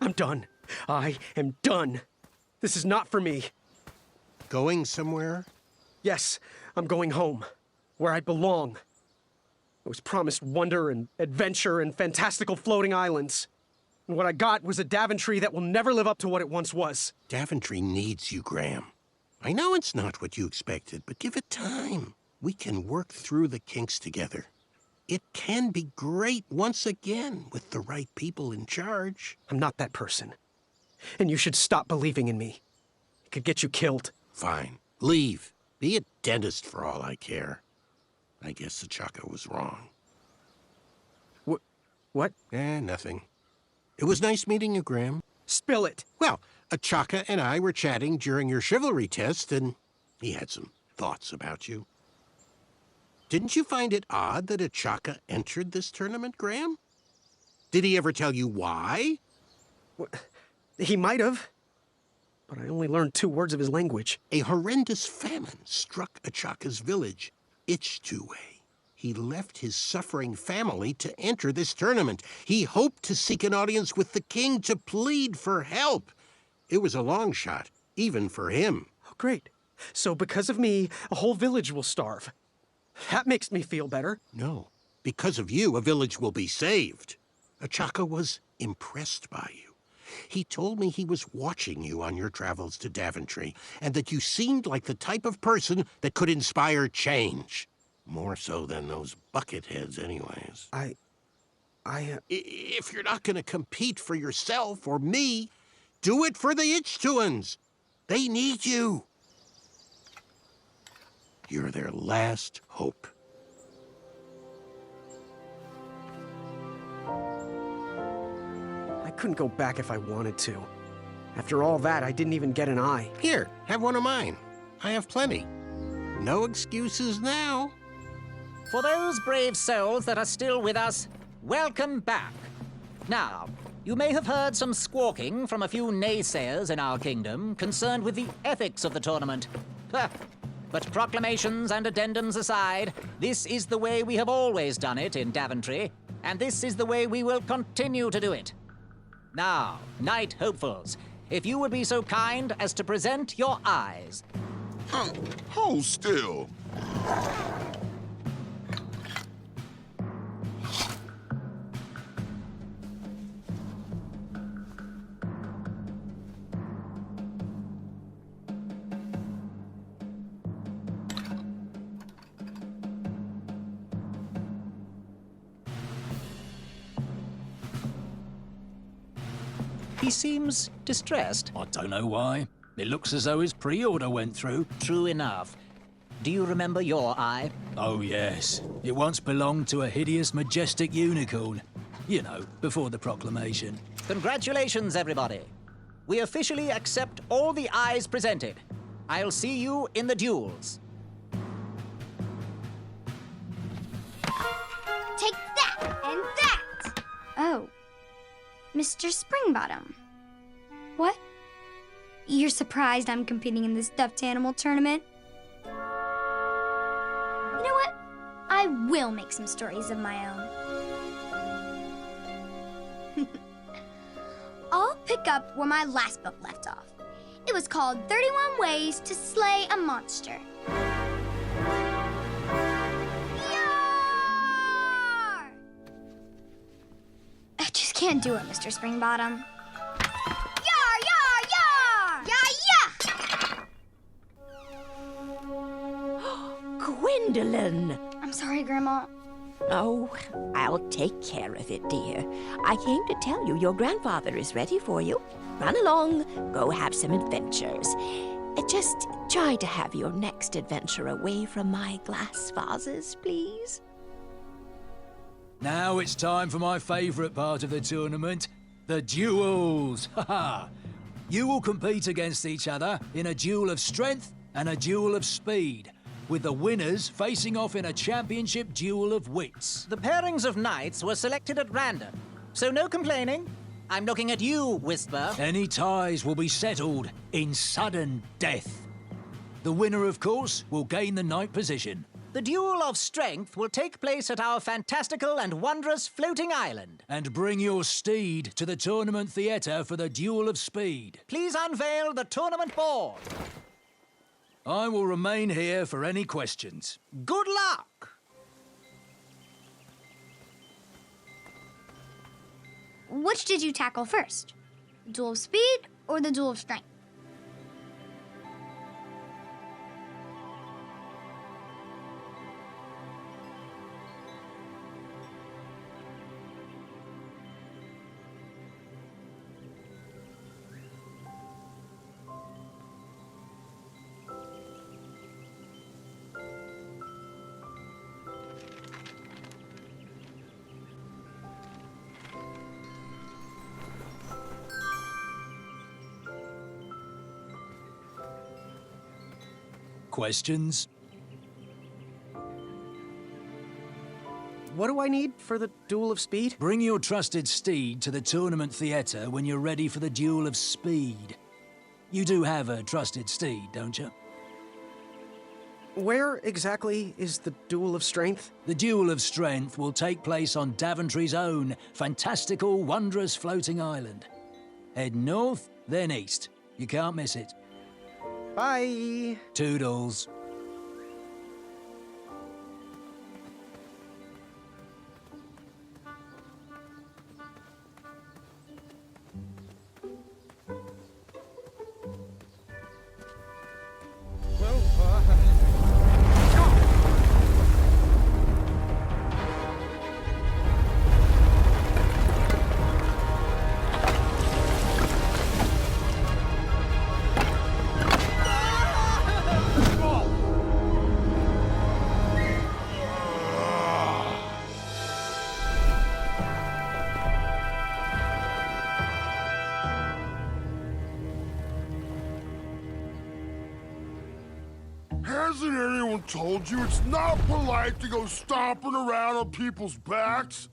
I'm done. I am done. This is not for me. Going somewhere? Yes, I'm going home, where I belong. I was promised wonder and adventure and fantastical floating islands. And what I got was a Daventry that will never live up to what it once was. Daventry needs you, Graham. I know it's not what you expected, but give it time. We can work through the kinks together. It can be great once again with the right people in charge. I'm not that person. And you should stop believing in me. It could get you killed. Fine. Leave. Be a dentist for all I care. I guess Achaka was wrong. What? Nothing. It was nice meeting you, Graham. Spill it. Well, Achaka and I were chatting during your chivalry test, and he had some thoughts about you. Didn't you find it odd that Achaka entered this tournament, Graham? Did he ever tell you why? He might have. But I only learned 2 words of his language. A horrendous famine struck Achaka's village, Ichtue. He left his suffering family to enter this tournament. He hoped to seek an audience with the king to plead for help. It was a long shot, even for him. Oh, great. So because of me, a whole village will starve. That makes me feel better. No. Because of you, a village will be saved. Achaka was impressed by you. He told me he was watching you on your travels to Daventry, and that you seemed like the type of person that could inspire change. More so than those bucket heads anyways. If you're not going to compete for yourself or me, do it for the Ichtuans. They need you. You're their last hope. I couldn't go back if I wanted to. After all that, I didn't even get an eye. Here, have one of mine. I have plenty. No excuses now. For those brave souls that are still with us, welcome back. Now, you may have heard some squawking from a few naysayers in our kingdom concerned with the ethics of the tournament. But proclamations and addendums aside, this is the way we have always done it in Daventry, and this is the way we will continue to do it. Now, Knight Hopefuls, if you would be so kind as to present your eyes. Hold still. He seems distressed. I don't know why. It looks as though his pre-order went through. True enough. Do you remember your eye? Oh, yes. It once belonged to a hideous, majestic unicorn. You know, before the proclamation. Congratulations, everybody. We officially accept all the eyes presented. I'll see you in the duels. Take that and that! Oh. Mr. Springbottom. What? You're surprised I'm competing in this stuffed animal tournament? You know what? I will make some stories of my own. I'll pick up where my last book left off. It was called 31 Ways to Slay a Monster. I just can't do it, Mr. Springbottom. Yar, yar, yar! Yeah! Gwendolyn! I'm sorry, Grandma. Oh, I'll take care of it, dear. I came to tell you your grandfather is ready for you. Run along, go have some adventures. Just try to have your next adventure away from my glass vases, please. Now it's time for my favourite part of the tournament, the duels. Ha! You will compete against each other in a duel of strength and a duel of speed, with the winners facing off in a championship duel of wits. The pairings of knights were selected at random, so no complaining. I'm looking at you, Whisper. Any ties will be settled in sudden death. The winner, of course, will gain the knight position. The duel of strength will take place at our fantastical and wondrous floating island. And bring your steed to the tournament theatre for the duel of speed. Please unveil the tournament board. I will remain here for any questions. Good luck! Which did you tackle first? Duel of speed or the duel of strength? Questions? What do I need for the duel of speed? Bring your trusted steed to the tournament theatre when you're ready for the duel of speed. You do have a trusted steed, don't you? Where exactly is the duel of strength? The duel of strength will take place on Daventry's own fantastical, wondrous floating island. Head north, then east. You can't miss it. Bye. Toodles. Hasn't anyone told you it's not polite to go stomping around on people's backs?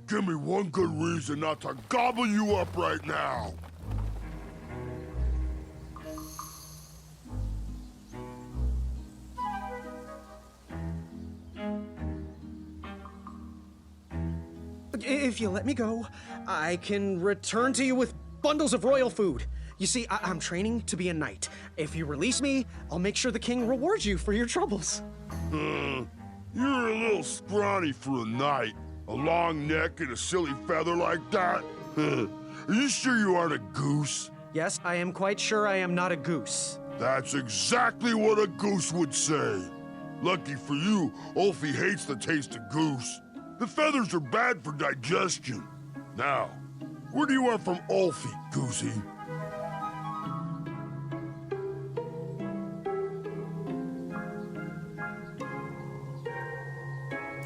Give me one good reason not to gobble you up right now. If you let me go, I can return to you with bundles of royal food. You see, I'm training to be a knight. If you release me, I'll make sure the king rewards you for your troubles. You're a little scrawny for a knight. A long neck and a silly feather like that? Are you sure you aren't a goose? Yes, I am quite sure I am not a goose. That's exactly what a goose would say. Lucky for you, Ulfie hates the taste of goose. The feathers are bad for digestion. Now, where do you want from Ulfie, Goosey?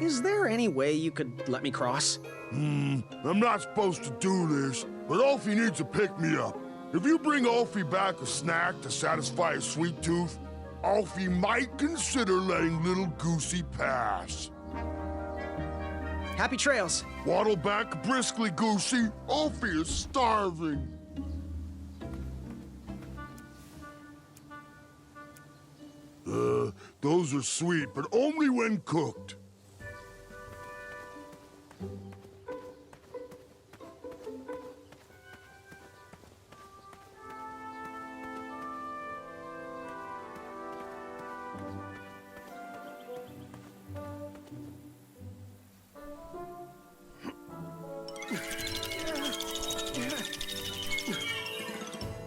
Is there any way you could let me cross? I'm not supposed to do this, but Ulfie needs to pick me up. If you bring Ulfie back a snack to satisfy his sweet tooth, Ulfie might consider letting little Goosey pass. Happy trails. Waddle back briskly, Goosey. Ulfie is starving. Those are sweet, but only when cooked.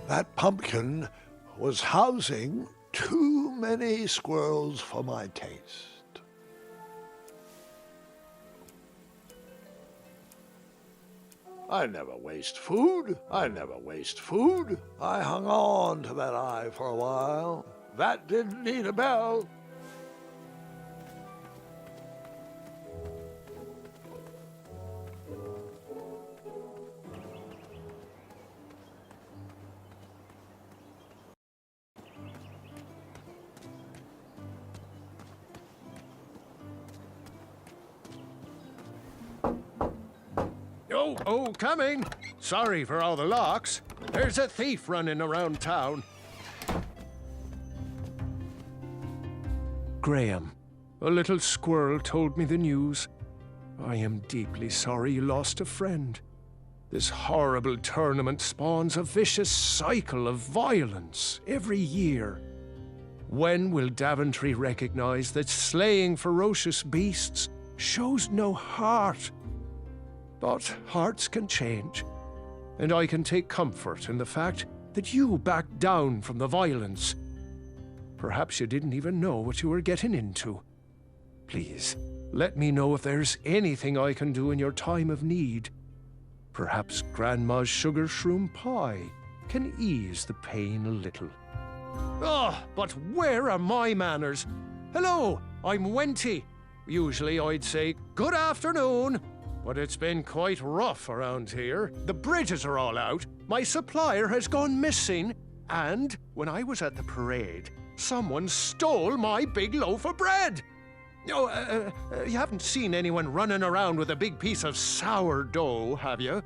That pumpkin was housing too many squirrels for my taste. I never waste food. I never waste food. I hung on to that eye for a while. That didn't need a bell. Oh, coming. Sorry for all the locks. There's a thief running around town. Graham, a little squirrel told me the news. I am deeply sorry you lost a friend. This horrible tournament spawns a vicious cycle of violence every year. When will Daventry recognize that slaying ferocious beasts shows no heart? But hearts can change, and I can take comfort in the fact that you backed down from the violence. Perhaps you didn't even know what you were getting into. Please, let me know if there's anything I can do in your time of need. Perhaps Grandma's sugar shroom pie can ease the pain a little. But where are my manners? Hello, I'm Wenty. Usually I'd say good afternoon, but it's been quite rough around here. The bridges are all out, my supplier has gone missing, and when I was at the parade, someone stole my big loaf of bread. You haven't seen anyone running around with a big piece of sourdough, have you?